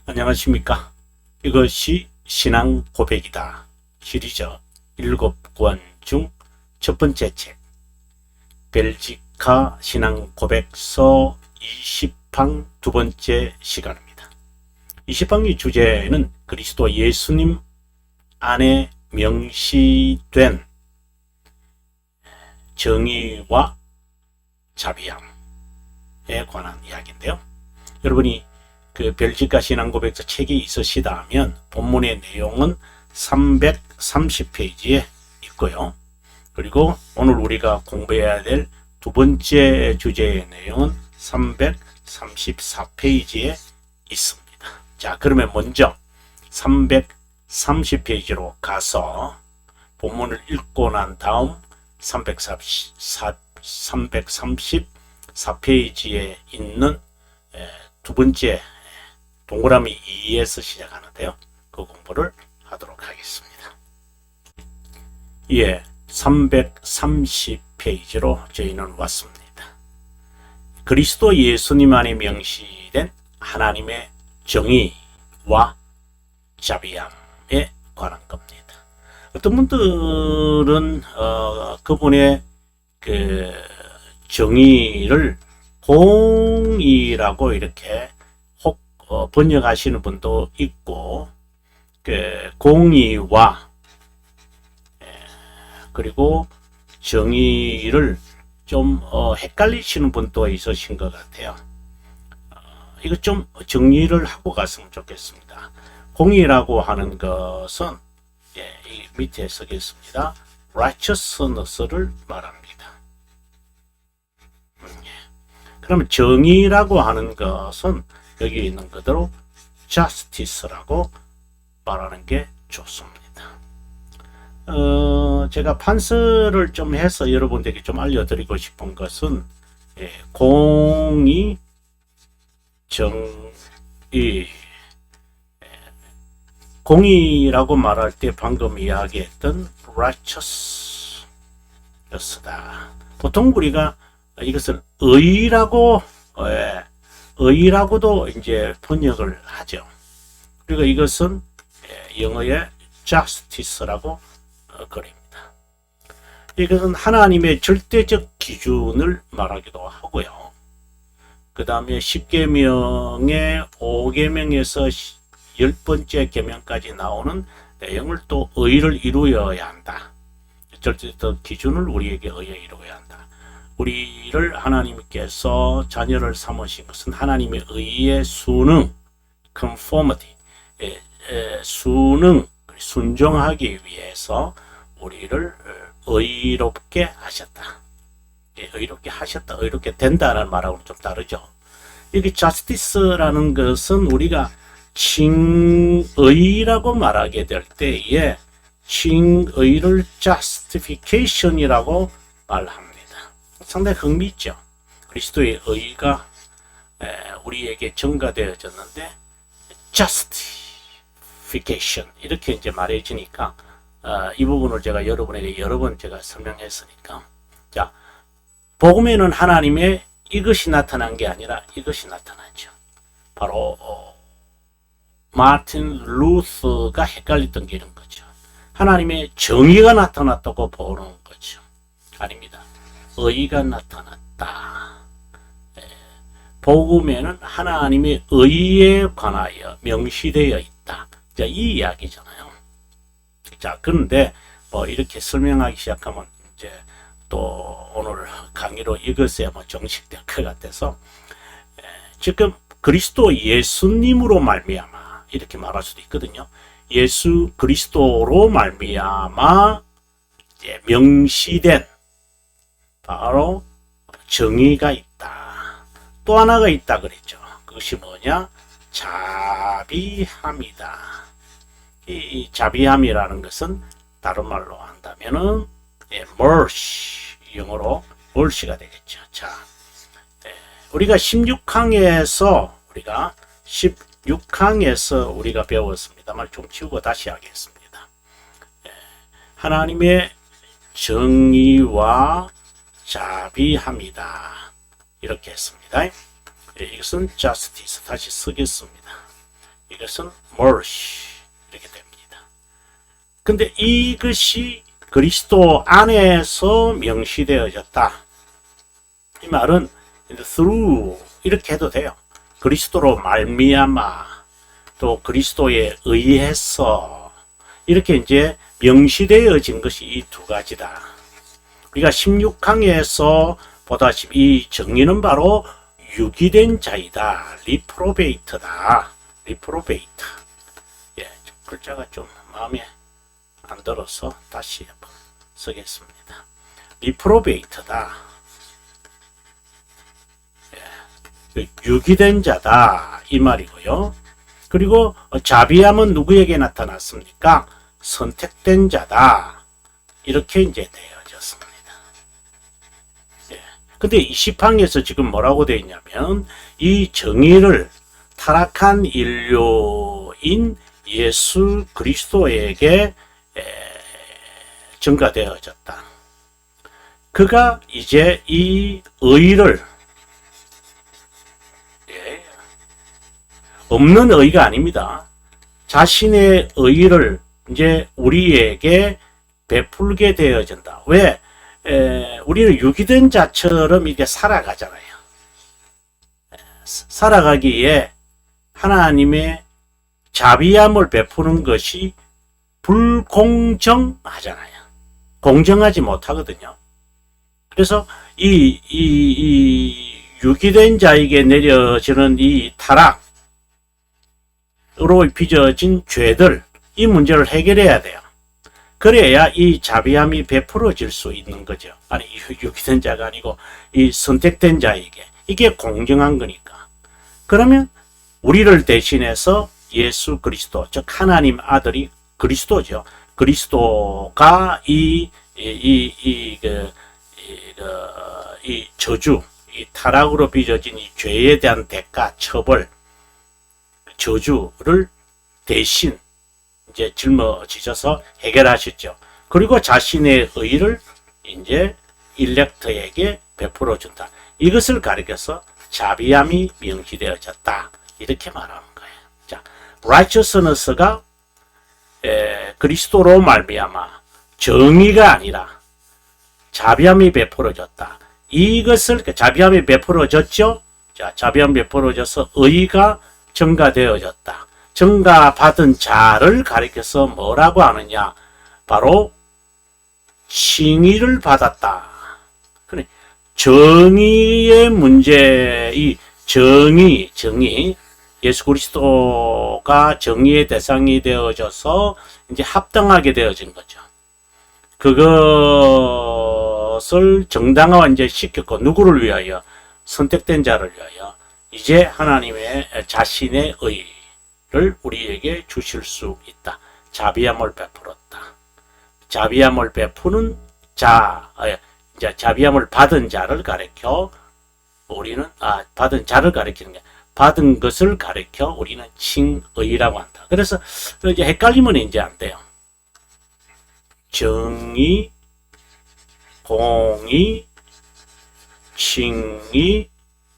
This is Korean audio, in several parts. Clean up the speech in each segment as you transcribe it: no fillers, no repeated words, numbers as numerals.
안녕하십니까. 이것이 신앙 고백이다 시리즈 7권 중 첫 번째 책 벨지카 신앙 고백서 20강 두 번째 시간입니다. 20강의 주제는 그리스도 예수님 안에 명시된 정의와 자비함에 관한 이야기인데요. 여러분이 그 벨지카 신앙 고백서 책이 있으시다면 본문의 내용은 330페이지에 있고요. 그리고 오늘 우리가 공부해야 될 두 번째 주제의 내용은 334페이지에 있습니다. 자, 그러면 먼저 330페이지로 가서 본문을 읽고 난 다음 334페이지에 있는 두 번째 동그라미 2에서 시작하는데요. 그 공부를 하도록 하겠습니다. 예, 330페이지로 저희는 왔습니다. 그리스도 예수님 안에 명시된 하나님의 정의와 자비함에 관한 겁니다. 어떤 분들은 그분의 그 정의를 공의라고 이렇게 번역하시는 분도 있고, 그 공의와 그리고 정의를 좀 헷갈리시는 분도 있으신 것 같아요. 이거 좀 정리를 하고 갔으면 좋겠습니다. 공의라고 하는 것은 이 밑에 쓰겠습니다. righteousness를 말합니다. 그러면 정의라고 하는 것은 여기 있는 그대로 justice라고 말하는 게 좋습니다. 제가 판서를 좀 해서 여러분들에게 좀 알려드리고 싶은 것은 공의, 정의, 공의라고 말할 때 방금 이야기했던 righteous다. 보통 우리가 이것을 의라고도 이제 번역을 하죠. 그리고 이것은 영어의 justice라고 그립니다. 이것은 하나님의 절대적 기준을 말하기도 하고요. 그 다음에 10계명의 5계명에서 10번째 계명까지 나오는 내용을 또 의를 이루어야 한다. 절대적 기준을 우리에게 의에 이루어야 한다. 우리를 하나님께서 자녀를 삼으신 것은 하나님의 의의 수능, conformity, 수능, 순종하기 위해서 우리를 의롭게 하셨다. 의롭게 하셨다, 의롭게 된다라는 말하고는 좀 다르죠. 여기 justice라는 것은 우리가 칭의라고 말하게 될 때에 칭의를 justification이라고 말합니다. 상당히 흥미있죠. 그리스도의 의가 우리에게 전가되어졌는데 justification 이렇게 이제 말해지니까 이 부분을 제가 여러분에게 여러 번 제가 설명했으니까, 자, 복음에는 하나님의 이것이 나타난 게 아니라 이것이 나타나죠. 바로 마틴 루스가 헷갈렸던 게 이런 거죠. 하나님의 정의가 나타났다고 보는 거죠. 아닙니다. 의가 나타났다. 복음에는 하나님의 의에 관하여 명시되어 있다. 자, 이 이야기잖아요. 자, 그런데 이렇게 설명하기 시작하면 이제 또 오늘 강의로 이것에 정식될 것 같아서, 지금 그리스도 예수님으로 말미암아 이렇게 말할 수도 있거든요. 예수 그리스도로 말미암아 명시된 바로 정의가 있다. 또 하나가 있다 그랬죠. 그것이 뭐냐? 자비함이다. 이 자비함이라는 것은 다른 말로 한다면은 mercy, 영어로 mercy가 되겠죠. 자, 우리가 16강에서 우리가 배웠습니다만 좀 치우고 다시 하겠습니다. 하나님의 정의와 자비함이다. 이렇게 했습니다. 이것은 justice 다시 쓰겠습니다. 이것은 mercy 이렇게 됩니다. 근데 이것이 그리스도 안에서 명시되어졌다. 이 말은 through 이렇게 해도 돼요. 그리스도로 말미암아 또 그리스도에 의해서 이렇게 이제 명시되어진 것이 이 두 가지다. 우리가 16강에서 보다시피 이 정의는 바로 유기된 자이다. 리프로베이트다. 리프로베이트. 예, 글자가 좀 마음에 안 들어서 다시 한번 쓰겠습니다. 리프로베이트다. 예, 유기된 자다. 이 말이고요. 그리고 자비함은 누구에게 나타났습니까? 선택된 자다. 이렇게 이제 되어졌습니다. 예. 근데 20항에서 지금 뭐라고 되어 있냐면 이 정의를 타락한 인류인 예수 그리스도에게 증가되어졌다. 그가 이제 이 의를 없는 의가 아닙니다. 자신의 의를 이제 우리에게 베풀게 되어진다. 왜? 우리는 유기된 자처럼 이게 살아가잖아요. 살아가기에 하나님의 자비함을 베푸는 것이 불공정하잖아요. 공정하지 못하거든요. 그래서 이 유기된 자에게 내려지는 이 타락으로 빚어진 죄들, 이 문제를 해결해야 돼요. 그래야 이 자비함이 베풀어질 수 있는 거죠. 아니, 유기된 자가 아니고 이 선택된 자에게. 이게 공정한 거니까. 그러면 우리를 대신해서 예수 그리스도, 즉 하나님 아들이 그리스도죠. 그리스도가 이 저주, 이 타락으로 빚어진 이 죄에 대한 대가, 처벌, 저주를 대신 이제 짊어지셔서 해결하셨죠. 그리고 자신의 의를 이제 일렉트에게 베풀어 준다. 이것을 가리켜서 자비함이 명시되어졌다. 이렇게 말하는 거예요. 자, righteousness가 그리스도로 말미암아 정의가 아니라 자비함이 베풀어졌다. 이것을 자비함이 베풀어졌죠. 자, 자비함이 베풀어져서 의가 증가되어졌다. 증가받은 자를 가리켜서 뭐라고 하느냐? 바로 칭의를 받았다. 그래, 정의의 문제, 이 정의, 예수 그리스도가 정의의 대상이 되어져서 이제 합당하게 되어진 거죠. 그것을 정당화 이제 시켰고, 누구를 위하여? 선택된 자를 위하여. 이제 하나님의 자신의 의를 우리에게 주실 수 있다. 자비함을 베풀었다. 자비함을 베푸는 자, 이제 자비함을 받은 자를 가리켜 우리는 받은 자를 가리키는 게 받은 것을 가리켜 우리는 칭의라고 한다. 그래서 이제 헷갈리면 이제 안 돼요. 정의, 공의, 칭의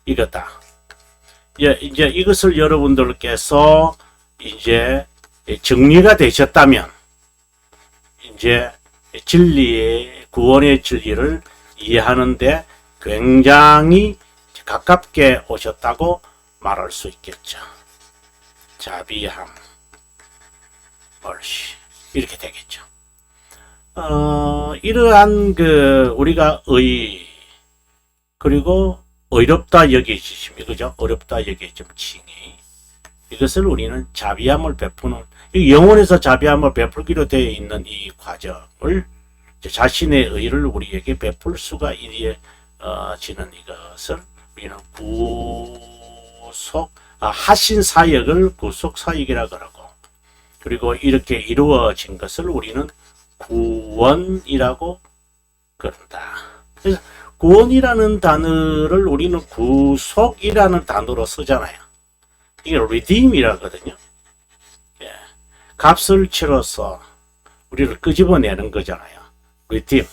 이거다. 이제 이것을 여러분들께서 이제 정리가 되셨다면 이제 진리의 구원의 진리를 이해하는데 굉장히 가깝게 오셨다고 말할 수 있겠죠. 자비함, mercy 이렇게 되겠죠. 이러한 우리가 의 그리고 어렵다 여기시면 그죠? 어렵다 여기시면 칭의. 이것을 우리는 자비함을 베푸는 영혼에서 자비함을 베풀기로 되어 있는 이 과정을 자신의 의를 우리에게 베풀 수가 이루어지는 이것을 우리는 하신 사역을 구속 사역이라 그러고 그리고 이렇게 이루어진 것을 우리는 구원이라고 그런다. 그래서 구원이라는 단어를 우리는 구속이라는 단어로 쓰잖아요. 이게 redeem이라거든요. 예. 값을 치러서 우리를 끄집어내는 거잖아요. redeem.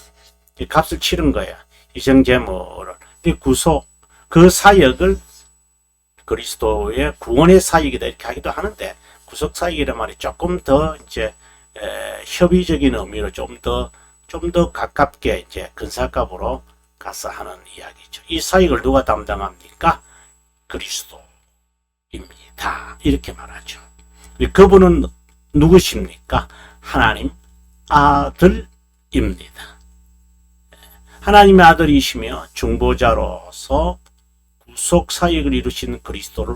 값을 치른 거야. 희생제물을. 구속. 그 사역을 그리스도의 구원의 사역이다 이렇게 하기도 하는데 구속사익이란 말이 조금 더 이제 협의적인 의미로 좀 더 가깝게 이제 근사값으로 가서 하는 이야기죠. 이 사익을 누가 담당합니까? 그리스도입니다. 이렇게 말하죠. 그분은 누구십니까? 하나님 아들입니다. 하나님의 아들이시며 중보자로서 구속 사역을 이루신 그리스도를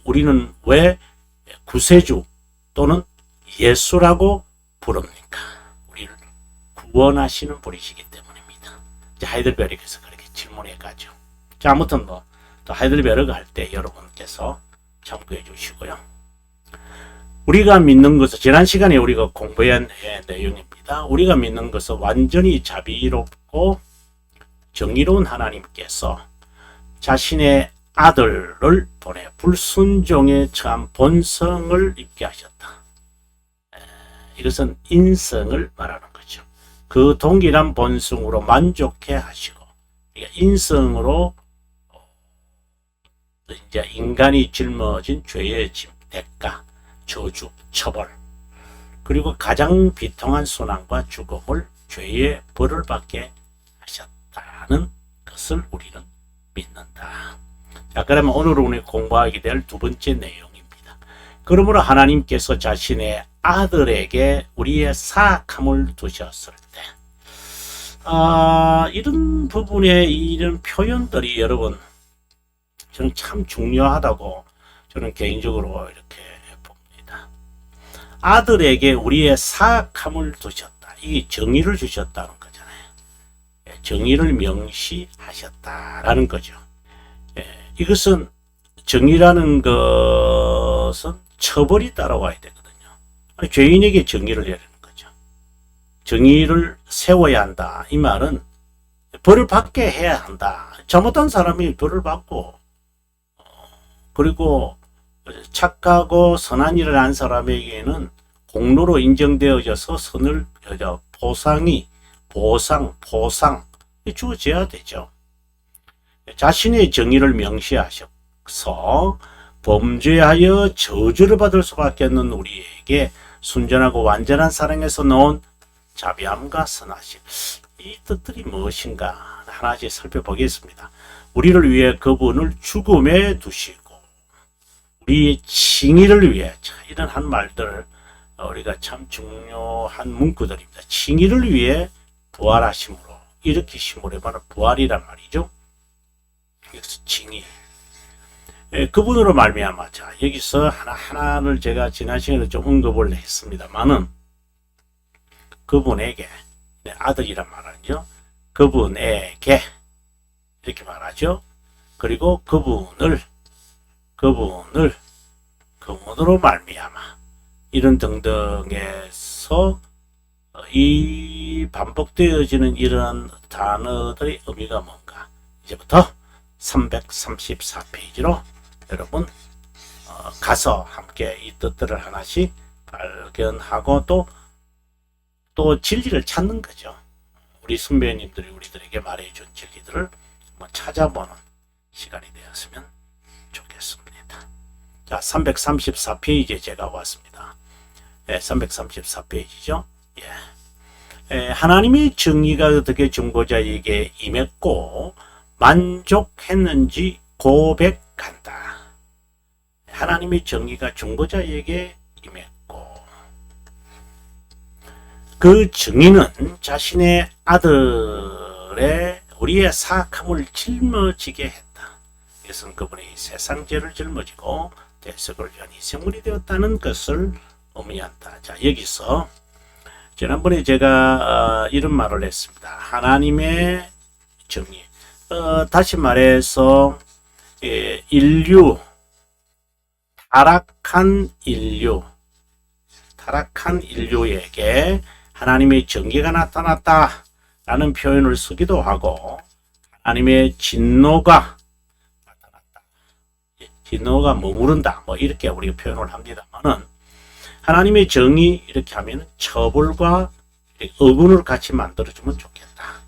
우리는 왜 구세주 또는 예수라고 부릅니까? 우리를 구원하시는 분이시기 때문입니다. 이제 하이델베르크에서 그렇게 질문해 가죠. 자, 아무튼 또 하이델베르크 할 때 여러분께서 참고해 주시고요. 우리가 믿는 것은 지난 시간에 우리가 공부한 내용입니다. 우리가 믿는 것은 완전히 자비롭고 정의로운 하나님께서 자신의 아들을 보내 불순종에 처한 본성을 입게 하셨다. 이것은 인성을 말하는 거죠. 그 동일한 본성으로 만족해 하시고, 그러니까 인성으로 이제 인간이 짊어진 죄의 짐, 대가, 저주, 처벌, 그리고 가장 비통한 순환과 죽음을 죄의 벌을 받게 하셨다는 것을 우리는 믿는다. 자, 그러면 오늘 우리 공부하게 될 두 번째 내용입니다. 그러므로 하나님께서 자신의 아들에게 우리의 사악함을 두셨을 때, 이런 부분에 이런 표현들이 여러분, 저는 참 중요하다고 저는 개인적으로 이렇게 봅니다. 아들에게 우리의 사악함을 두셨다. 이게 정의를 주셨다는 거잖아요. 정의를 명시하셨다라는 거죠. 이것은 정의라는 것은 처벌이 따라와야 되거든요. 죄인에게 정의를 내리는 거죠. 정의를 세워야 한다. 이 말은 벌을 받게 해야 한다. 잘못한 사람이 벌을 받고, 그리고 착하고 선한 일을 한 사람에게는 공로로 인정되어져서 보상 주어져야 되죠. 자신의 정의를 명시하셔서 범죄하여 저주를 받을 수밖에 없는 우리에게 순전하고 완전한 사랑에서 나온 자비함과 선하심, 이 뜻들이 무엇인가 하나씩 살펴보겠습니다. 우리를 위해 그분을 죽음에 두시고 우리의 칭의를 위해, 이런 한 말들 우리가 참 중요한 문구들입니다. 칭의를 위해 부활하심으로 일으키심으로 바로 부활이란 말이죠. 여기서 칭의, 그분으로 말미암아. 자, 여기서 하나를 제가 지난 시간에 좀 언급을 했습니다만은, 그분에게, 아들이란 말이죠. 그분에게 이렇게 말하죠. 그리고 그분으로 말미암아, 이런 등등에서 이 반복되어지는 이런 단어들의 의미가 뭔가, 이제부터 334페이지로 여러분 가서 함께 이 뜻들을 하나씩 발견하고 또 진리를 찾는 거죠. 우리 선배님들이 우리들에게 말해준 진리들을 한번 찾아보는 시간이 되었으면 좋겠습니다. 자, 334페이지에 제가 왔습니다. 334페이지죠. 하나님의 정의가 어떻게 중보자에게 임했고 만족했는지 고백한다. 하나님의 정의가 중보자에게 임했고, 그 정의는 자신의 아들의 우리의 사악함을 짊어지게 했다. 이것은 그분의 세상 죄를 짊어지고 대속을 위한 희생물이 되었다는 것을 의미한다. 자, 여기서 지난번에 제가 이런 말을 했습니다. 하나님의 정의. 다시 말해서 타락한 인류에게 하나님의 정의가 나타났다라는 표현을 쓰기도 하고, 하나님의 진노가 나타났다, 진노가 머무른다, 이렇게 우리가 표현을 합니다만은, 하나님의 정의 이렇게 하면 처벌과 어근을 같이 만들어주면 좋겠다.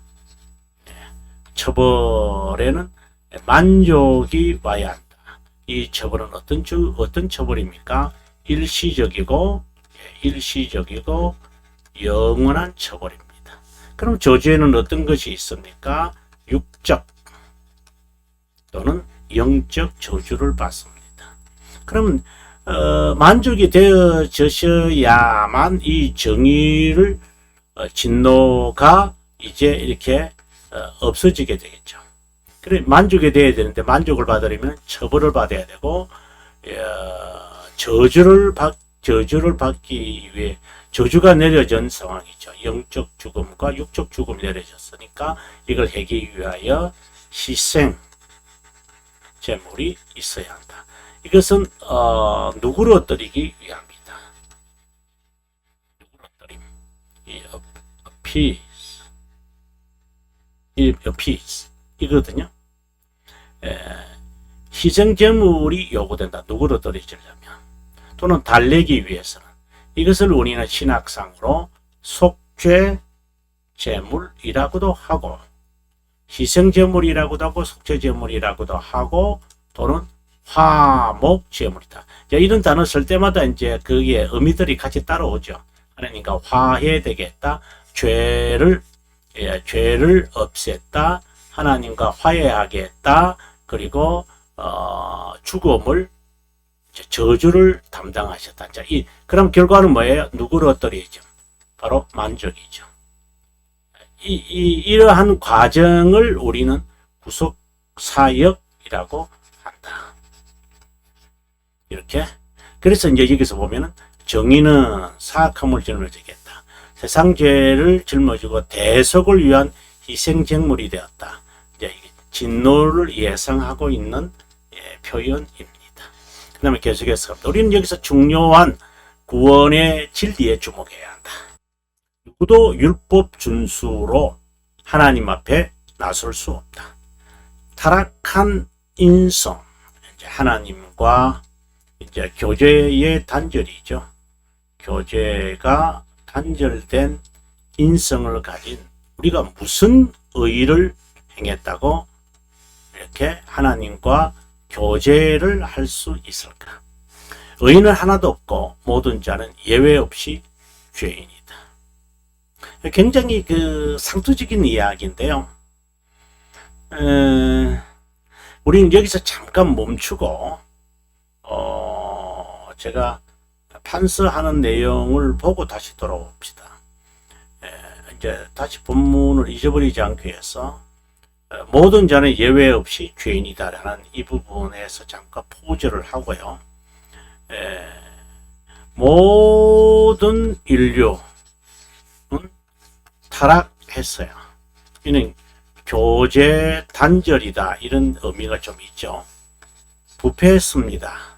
처벌에는 만족이 와야 한다. 이 처벌은 어떤 처벌입니까? 일시적이고 영원한 처벌입니다. 그럼 저주에는 어떤 것이 있습니까? 육적 또는 영적 저주를 받습니다. 그러면 만족이 되어져야만 이 정의를 진노가 이제 이렇게 없어지게 되겠죠. 그래 만족이 돼야 되는데 만족을 받으려면 처벌을 받아야 되고 저주를 받기 위해 저주가 내려진 상황이죠. 영적 죽음과 육적 죽음이 내려졌으니까 이걸 해기 위하여 희생 제물이 있어야 한다. 이것은 누구로 드리기 위함이다. 누구로 드림? 이 appease 이거든요. 희생 제물이 요구된다. 누구로 드리려면 또는 달래기 위해서는 이것을 우리는 신학상으로 속죄 제물이라고도 하고 희생 제물이라고도 하고 속죄 제물이라고도 하고 또는 화목 제물이다. 이런 단어 쓸 때마다 이제 거기에 의미들이 같이 따라오죠. 그러니까 화해되겠다. 죄를 없앴다. 하나님과 화해하겠다. 그리고 죽음을 저주를 담당하셨다. 자, 그럼 결과는 뭐예요? 누구로 드리죠? 바로 만족이죠. 이러한 과정을 우리는 구속사역이라고 한다. 이렇게. 그래서 이제 여기서 보면은 정의는 사악함을 짊어지겠다. 세상 죄를 짊어지고 대속을 위한 희생제물이 되었다. 이제 진노를 예상하고 있는 표현입니다. 그 다음에 계속해서 우리는 여기서 중요한 구원의 진리에 주목해야 한다. 누구도 율법 준수로 하나님 앞에 나설 수 없다. 타락한 인성, 이제 하나님과 이제 교제의 단절이죠. 교제가 단절된 인성을 가진 우리가 무슨 의를 행했다고 이렇게 하나님과 교제를 할 수 있을까? 의인은 하나도 없고 모든 자는 예외 없이 죄인이다. 굉장히 상투적인 이야기인데요. 우리는 여기서 잠깐 멈추고 제가 판서하는 내용을 보고 다시 돌아옵시다. 이제 다시 본문을 잊어버리지 않기 위해서 모든 자는 예외 없이 죄인이다라는 이 부분에서 잠깐 포즈를 하고요. 모든 인류는 타락했어요. 이는 교제 단절이다 이런 의미가 좀 있죠. 부패했습니다.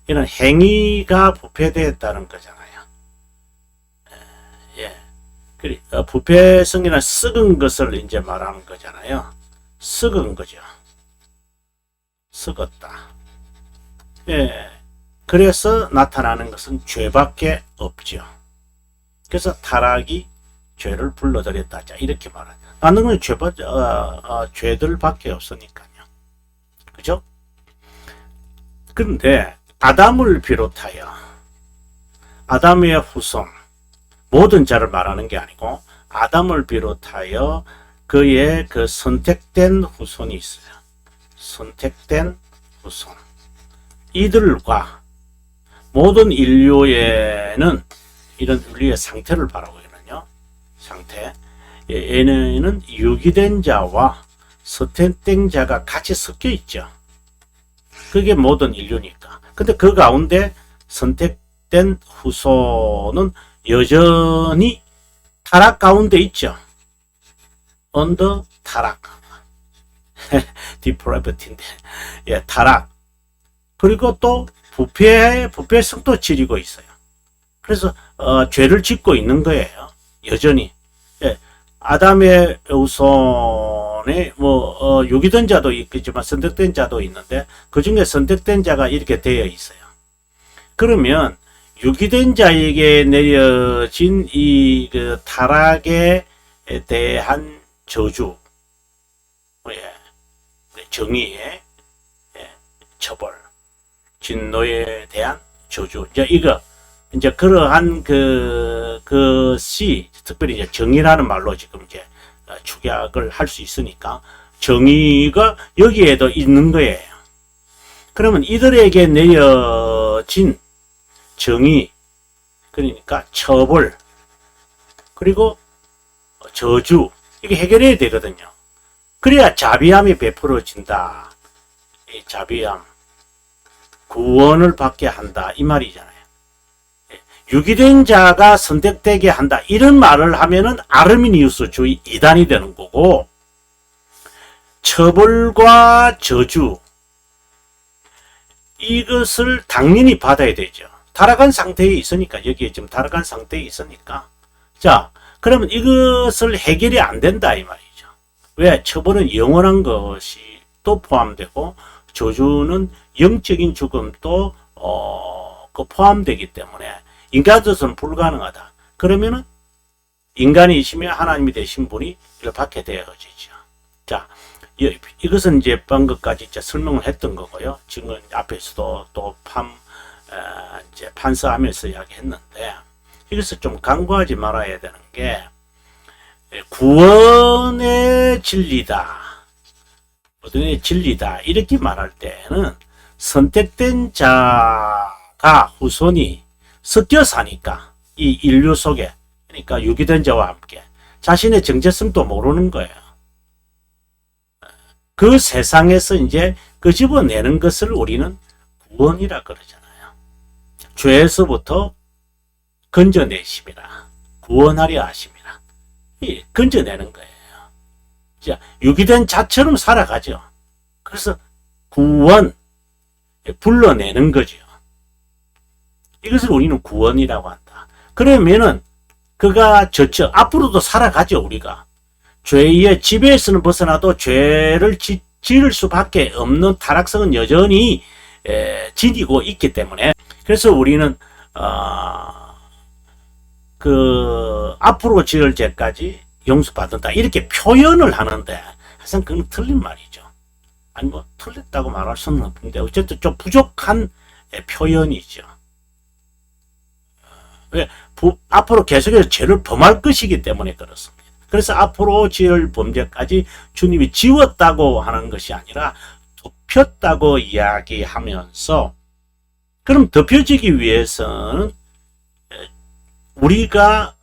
이는 행위가 부패되었다는 거잖아요. 부패성이나 썩은 것을 이제 말하는 거잖아요. 썩은 거죠. 썩었다. 그래서 나타나는 것은 죄밖에 없죠. 그래서 타락이 죄를 불러들였다. 자, 이렇게 말하죠. 나는 건 죄들밖에 없으니까요. 그죠? 그런데 아담을 비롯하여 아담의 후손 모든 자를 말하는 게 아니고 아담을 비롯하여 그의 선택된 후손이 있어요. 선택된 후손. 이들과 모든 인류에는 이런 인류의 상태를 바라고 있거든요. 상태. 얘네는 유기된 자와 선택된 자가 같이 섞여 있죠. 그게 모든 인류니까. 근데 그 가운데 선택된 후손은 여전히 타락 가운데 있죠. 언더 타락. 디프라이버티인데. 타락. 그리고 또 부패성도 지리고 있어요. 그래서 죄를 짓고 있는 거예요. 여전히. 아담의 후손에 유기된 자도 있겠지만 선택된 자도 있는데 그 중에 선택된 자가 이렇게 되어 있어요. 그러면 유기된 자에게 내려진 이 타락에 대한 저주, 정의의 처벌, 진노에 대한 저주. 이제 이거 이제 그러한 그것이 특별히 이제 정의라는 말로 지금 이제 축약을 할 수 있으니까 정의가 여기에도 있는 거예요. 그러면 이들에게 내려진 정의, 그러니까 처벌, 그리고 저주, 이게 해결해야 되거든요. 그래야 자비함이 베풀어진다. 이 자비함, 구원을 받게 한다. 이 말이잖아요. 유기된 자가 선택되게 한다. 이런 말을 하면은 아르미니우스주의 이단이 되는 거고, 처벌과 저주, 이것을 당연히 받아야 되죠. 타락한 상태에 있으니까, 여기에 지금 타락한 상태에 있으니까. 자, 그러면 이것을 해결이 안 된다, 이 말이죠. 왜? 처벌은 영원한 것이 또 포함되고, 저주는 영적인 죽음도, 포함되기 때문에, 인간으로서는 불가능하다. 그러면은, 인간이시며 하나님이 되신 분이 이걸 받게 되어지죠. 자, 이것은 이제 방금까지 이제 설명을 했던 거고요. 지금 앞에서도 또 이제 판서하면서 이야기했는데, 이것을 좀 간과하지 말아야 되는 게, 구원의 진리다. 구원의 진리다. 이렇게 말할 때는 선택된 자가 후손이 섞여 사니까, 이 인류 속에, 그러니까 유기된 자와 함께 자신의 정체성도 모르는 거예요. 그 세상에서 이제 끄집어내는 것을 우리는 구원이라 그러잖아요. 죄에서부터 건져내심이라, 구원하려 하심이라. 건져내는 거예요. 자, 유기된 자처럼 살아가죠. 그래서 구원, 불러내는 거죠. 이것을 우리는 구원이라고 한다. 그러면은 그가 앞으로도 살아가죠, 우리가. 죄의 지배에서는 벗어나도 죄를 지을 수밖에 없는 타락성은 여전히 지니고 있기 때문에, 그래서 우리는 앞으로 지을 죄까지 용서받는다, 이렇게 표현을 하는데, 항상 그건 틀린 말이죠. 아니 뭐 틀렸다고 말할 수는 없는데 어쨌든 좀 부족한 표현이죠. 왜? 앞으로 계속해서 죄를 범할 것이기 때문에 그렇습니다. 그래서 앞으로 지을 범죄까지 주님이 지웠다고 하는 것이 아니라 덮였다고 이야기하면서, 그럼 덮여지기 위해서는 우리가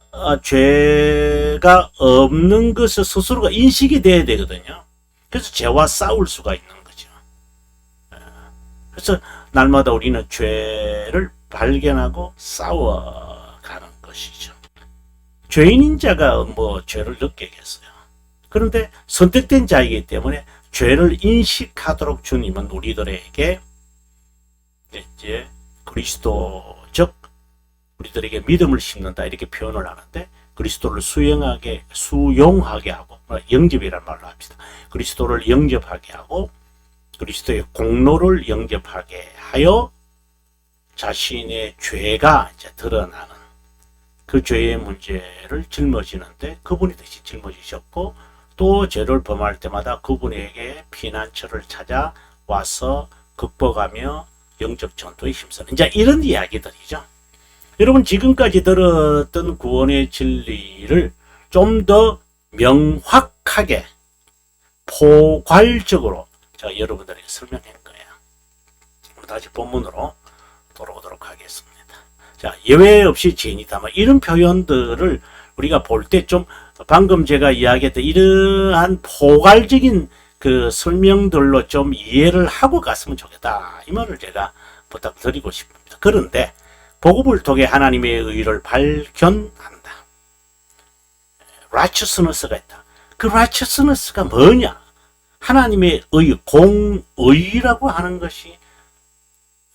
죄가 없는 것을 스스로가 인식이 돼야 되거든요. 그래서 죄와 싸울 수가 있는 거죠. 그래서 날마다 우리는 죄를 발견하고 싸워가는 것이죠. 죄인인 자가 뭐 죄를 느끼겠어요. 그런데 선택된 자이기 때문에 죄를 인식하도록 주님은 우리들에게 이제 그리스도적 우리들에게 믿음을 심는다, 이렇게 표현을 하는데, 그리스도를 수용하게 하고, 영접이라는 말로 합시다. 그리스도를 영접하게 하고 그리스도의 공로를 영접하게 하여 자신의 죄가 이제 드러나는 그 죄의 문제를 짊어지는데, 그분이 대신 짊어지셨고, 또 죄를 범할 때마다 그분에게 피난처를 찾아 와서 극복하며 영적 전투에 힘쓰는, 이제 이런 이야기들이죠. 여러분, 지금까지 들었던 구원의 진리를 좀 더 명확하게 포괄적으로 제가 여러분들에게 설명한 거예요. 다시 본문으로 돌아오도록 하겠습니다. 자, 예외 없이 죄인이다, 뭐 이런 표현들을 우리가 볼 때 좀 방금 제가 이야기했던 이러한 포괄적인 그 설명들로 좀 이해를 하고 갔으면 좋겠다, 이 말을 제가 부탁드리고 싶습니다. 그런데 복음을 통해 하나님의 의를 발견한다. righteousness가 있다. 그 righteousness가 뭐냐? 하나님의 의, 공의라고 하는 것이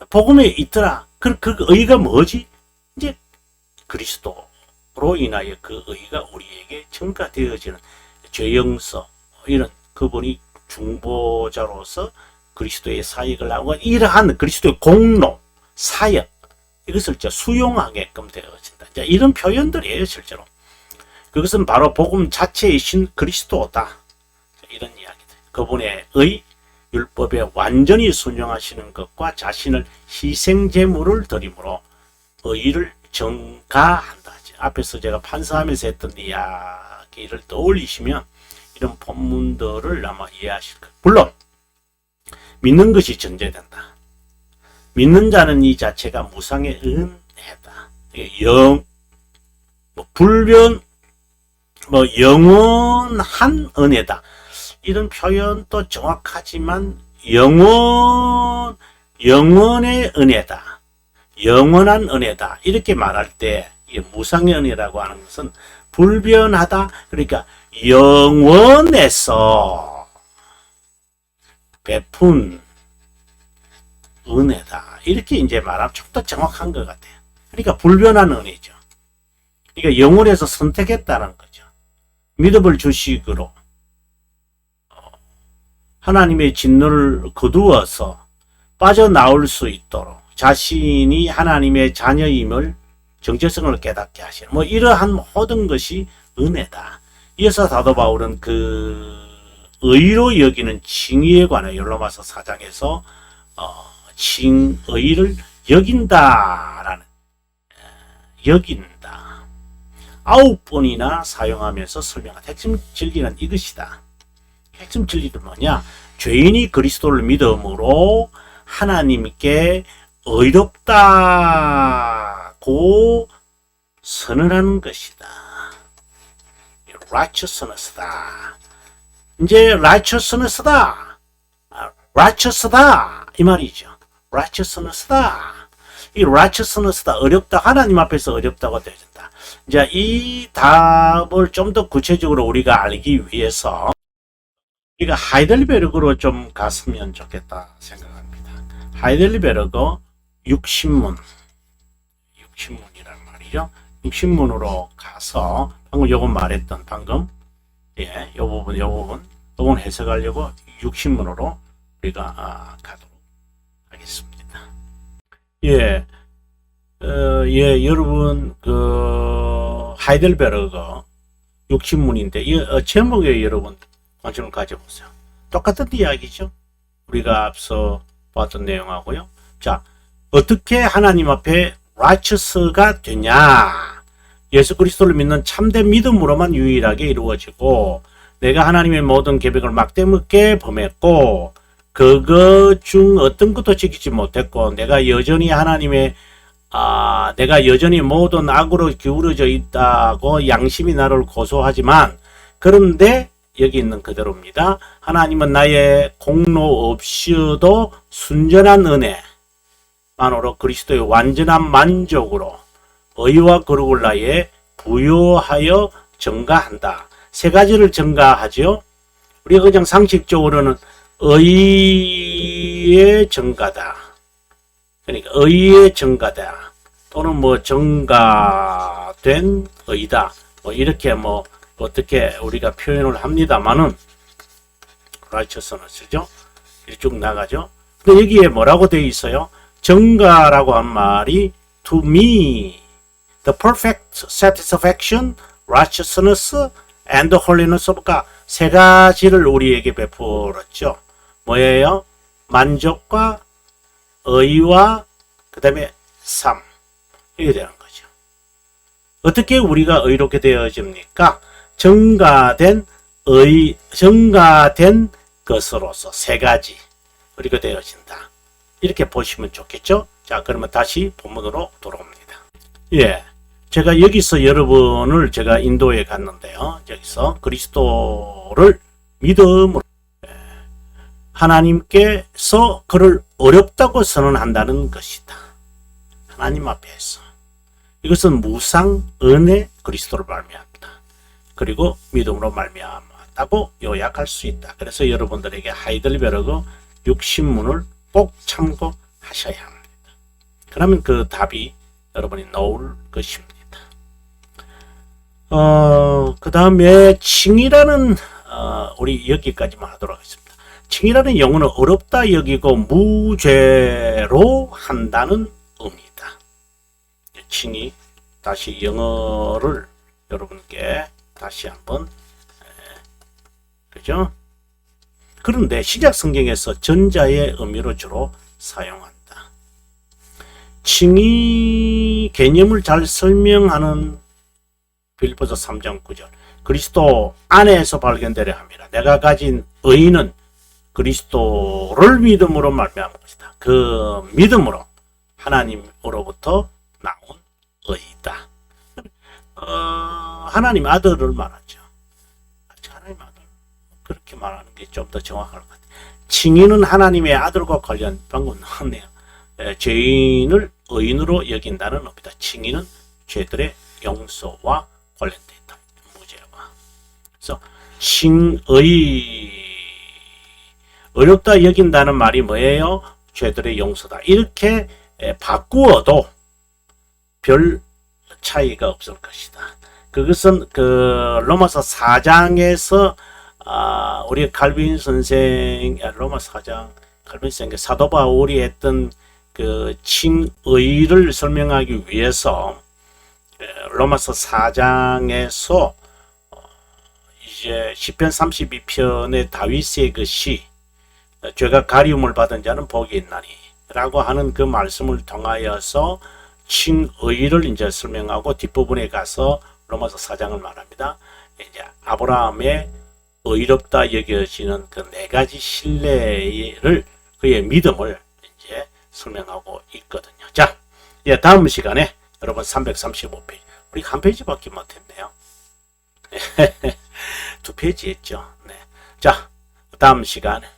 복음에 있더라. 그 의가 뭐지? 이제 그리스도로 인하여 그 의가 우리에게 증가되어지는 죄용서, 이런 그분이 중보자로서 그리스도의 사역을 하고 이러한 그리스도의 공로, 사역, 이것을 수용하게끔 되어진다. 이런 표현들이에요, 실제로. 그것은 바로 복음 자체이신 그리스도다. 이런 이야기들. 그분의 의, 율법에 완전히 순종하시는 것과 자신을 희생제물을 드림으로 의를 증가한다. 앞에서 제가 판사하면서 했던 이야기를 떠올리시면 이런 본문들을 아마 이해하실 거예요. 물론 믿는 것이 전제된다. 믿는 자는 이 자체가 무상의 은혜다. 불변, 영원한 은혜다. 이런 표현도 정확하지만 영원의 은혜다. 영원한 은혜다. 이렇게 말할 때 무상의 은혜라고 하는 것은 불변하다. 그러니까 영원에서 베푼 은혜다. 이렇게 이제 말하면 좀 더 정확한 것 같아요. 그러니까 불변한 은혜죠. 그러니까 영원에서 선택했다는 거죠. 믿음을 주식으로 하나님의 진노를 거두어서 빠져나올 수 있도록 자신이 하나님의 자녀임을 정체성을 깨닫게 하시는 이러한 모든 것이 은혜다. 이어서 사도 바울은 그 의로 여기는 칭의에 관해 율로마서 4장에서 칭의를 여긴다라는 여긴다 9번이나 사용하면서 설명한 핵심 진리는 이것이다. 핵심 진리는 뭐냐? 죄인이 그리스도를 믿음으로 하나님께 의롭다고 선언하는 것이다. righteousness다. 이제 righteousness다. righteous다. 이 말이죠. righteousness다. 이 righteousness다. 어렵다. 하나님 앞에서 어렵다고 되어진다. 이제 이 답을 좀 더 구체적으로 우리가 알기 위해서 우리가 하이델베르그로 좀 갔으면 좋겠다 생각합니다. 하이델베르그 60문이란 말이죠. 60문으로 가서 방금 요건 말했던 요 부분 해석하려고 60문으로 우리가 가도록 하겠습니다. 여러분 하이델베르그 60문인데 이 제목에 여러분 관심을 가져보세요. 똑같은 이야기죠. 우리가 앞서 봤던 내용하고요. 자, 어떻게 하나님 앞에 righteous가 되냐? 예수 그리스도를 믿는 참된 믿음으로만 유일하게 이루어지고 내가 하나님의 모든 계획을 막대먹게 범했고 그것 중 어떤 것도 지키지 못했고 내가 여전히 모든 악으로 기울어져 있다고 양심이 나를 고소하지만 그런데 여기 있는 그대로입니다. 하나님은 나의 공로 없이도 순전한 은혜만으로 그리스도의 완전한 만족으로 의와 거룩을 나에 부여하여 증가한다. 세 가지를 증가하죠. 우리가 그냥 상식적으로는 의의 증가다. 그러니까 의의 증가다. 또는 증가된 의다. 이렇게 어떻게 우리가 표현을 합니다만은 righteousness죠. 이렇게 쭉 나가죠. 근데 여기에 뭐라고 되어 있어요? 증가라고 한 말이 to me the perfect satisfaction, righteousness and the holiness of God. 세 가지를 우리에게 베풀었죠. 뭐예요? 만족과 의와 그 다음에 삶. 이게 되는 거죠. 어떻게 우리가 의롭게 되어집니까? 증가된 것으로서 세 가지 우리가 되어진다. 이렇게 보시면 좋겠죠? 자, 그러면 다시 본문으로 돌아옵니다. 제가 여기서 여러분을 제가 인도에 갔는데요. 여기서 그리스도를 믿음으로 하나님께서 그를 어렵다고 선언한다는 것이다. 하나님 앞에서. 이것은 무상 은혜 그리스도를 말미암다. 그리고 믿음으로 말미암았다고 요약할 수 있다. 그래서 여러분들에게 하이델베르그 60문을 꼭 참고하셔야 합니다. 그러면 그 답이 여러분이 나올 것입니다. 그 다음에 칭이라는 우리 여기까지만 하도록 하겠습니다. 칭이라는 영어는 어렵다 여기고 무죄로 한다는 의미다. 칭이 다시 영어를 여러분께 다시 한번 그죠? 그런데 신약 성경에서 전자의 의미로 주로 사용한다. 칭의 개념을 잘 설명하는 빌립보서 3장 9절. 그리스도 안에서 발견되려 합니다. 내가 가진 의는 그리스도를 믿음으로 말미암은 것이다. 그 믿음으로 하나님으로부터 나온 의다. 하나님 아들을 말하죠. 하나님 아들. 그렇게 말하는 게 좀 더 정확할 것 같아요. 칭의는 하나님의 아들과 관련, 방금 나왔네요. 죄인을 의인으로 여긴다는 의미다. 칭의는 죄들의 용서와 관련되어 있다. 무죄와. 그래서 칭의, 어렵다 여긴다는 말이 뭐예요? 죄들의 용서다. 이렇게 바꾸어도 별 차이가 없을 것이다. 그것은 그 로마서 4장에서 우리 칼빈 선생, 로마 4장 칼빈 선생 사도 바울이 했던 그 칭의를 설명하기 위해서 로마서 4장에서 이제 시편 32편의 다윗의 그 시, 죄가 가리움을 받은 자는 복이 있나니 라고 하는 그 말씀을 통하여서 칭의를 이제 설명하고 뒷부분에 가서 로마서 4장을 말합니다. 이제 아브라함의 의롭다 여겨지는 그 네 가지 신뢰를, 그의 믿음을 이제 설명하고 있거든요. 자, 이제 다음 시간에 여러분 335페이지. 우리 한 페이지밖에 못했네요. 두 페이지 했죠. 네. 자, 다음 시간에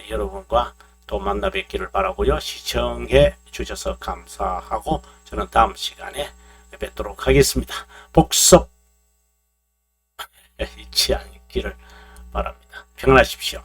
여러분과 또 만나 뵙기를 바라고요. 시청해 주셔서 감사하고 저는 다음 시간에 뵙도록 하겠습니다. 복습 잊지 않기를 바랍니다. 평안하십시오.